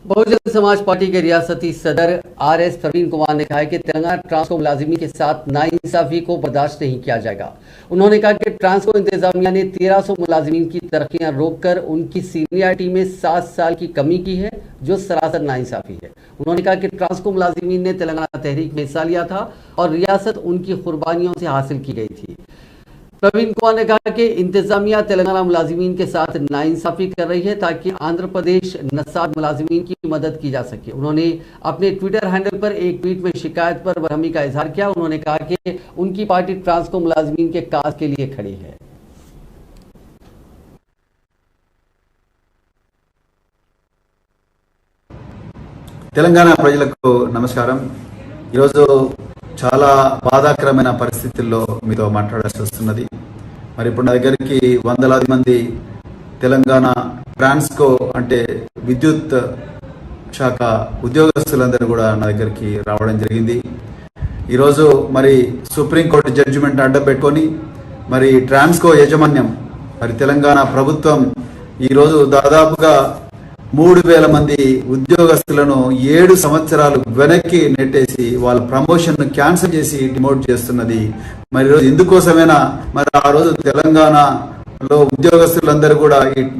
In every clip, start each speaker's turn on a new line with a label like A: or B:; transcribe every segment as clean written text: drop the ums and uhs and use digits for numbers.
A: Bahujan Samaj party के रियासती सदर आरएस प्रवीण कुमार ने कहा है कि तेलंगाना ट्रांसको मुलाजिमीन के साथ नाइंसाफी को बर्दाश्त नहीं किया जाएगा। उन्होंने कहा कि ट्रांसको इंतजामिया ने 1300 मुलाजिमीन की तरक्कियां रोककर उनकी सीनियरिटी में 7 साल की कमी की है, जो सरासर नाइंसाफी है। उन्होंने कहा कि ट्रांसको मुलाजिमीन ने तेलंगाना तहरीक में हिस्सा लिया था और रियासत उनकी कुर्बानियों से हासिल की गई थी। प्रवीण कुमार ने कहा कि इंतजामिया तेलंगाना मुलाजिमीन के साथ नाइंसाफी कर रही है ताकि आंध्र प्रदेश नस्साद मुलाजिमीन की मदद की जा सके। उन्होंने अपने ट्विटर हैंडल पर एक ट्वीट में शिकायत पर बरहमी का इजहार किया। उन्होंने कहा कि उनकी पार्टी ट्रांसको मुलाजिमीन के काज के लिए खड़ी है।
B: తెలంగాణ ప్రజలకు నమస్కారం। ఈరోజు చాలా బాధాకరమైన పరిస్థితుల్లో మీతో మాట్లాడాల్సి వస్తున్నది। మరి ఇప్పుడు నా దగ్గరికి వందలాది మంది తెలంగాణ ట్రాన్స్కో అంటే విద్యుత్ శాఖ ఉద్యోగస్తులందరూ కూడా నా దగ్గరికి రావడం జరిగింది। ఈరోజు మరి సుప్రీంకోర్టు జడ్జిమెంట్ అడ్డం పెట్టుకొని మరి ట్రాన్స్కో యాజమాన్యం మరి తెలంగాణ ప్రభుత్వం ఈరోజు దాదాపుగా 3000 మంది ఉద్యోగస్తులను 7 సంవత్సరాలు వెనక్కి నెట్టేసి వాళ్ళ ప్రమోషన్ ను క్యాన్సిల్ చేసి డిమోట్ చేస్తున్నది। మరి రోజు ఇందుకోసమేనా మరి ఆ రోజు తెలంగాణలో ఉద్యోగస్తులందరూ కూడా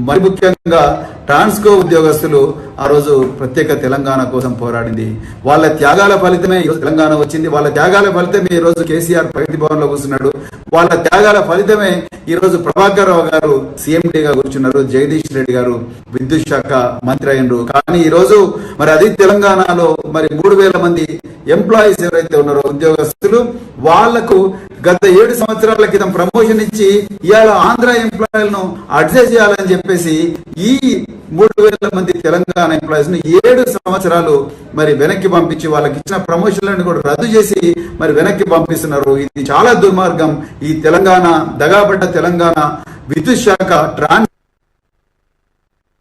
B: మరి ముఖ్యంగా ట్రాన్స్కో ఉద్యోగస్తులు ఆ రోజు ప్రత్యేక తెలంగాణ కోసం పోరాడింది। వాళ్ళ త్యాగాల ఫలితమే ఈ రోజు తెలంగాణ వచ్చింది। వాళ్ళ త్యాగాల ఫలితమే ఈ రోజు కేసీఆర్ ప్రగతి భవన్ లో కూర్చున్నాడు। వాళ్ళ త్యాగాల ఫలితమే ఈ రోజు ప్రభాకర్ రావు గారు సీఎండీగా కూర్చున్నారు, జగదీష్ రెడ్డి గారు విద్యుత్ శాఖ మంత్రి అయ్యారు। కానీ ఈ రోజు మరి అది తెలంగాణలో మరి 3000 మంది ఎంప్లాయీస్ ఎవరైతే ఉన్నారో ఉద్యోగస్తులు వాళ్లకు గత 7 సంవత్సరాల క్రితం ప్రమోషన్ ఇచ్చి ఇవాళ ఆంధ్ర ఎంప్లాయీలను అడ్జస్ట్ చేయాలని చెప్పేసి ఈ 3000 మంది తెలంగాణ ఎంప్లాయీస్ ను 7 సంవత్సరాలు మరి వెనక్కి పంపించి వాళ్ళకి ఇచ్చిన ప్రమోషన్లను కూడా రద్దు చేసి మరి వెనక్కి పంపిస్తున్నారు। ఇది చాలా దుర్మార్గం। ఈ తెలంగాణ దగాబడ్డ తెలంగాణ విద్యుత్ శాఖ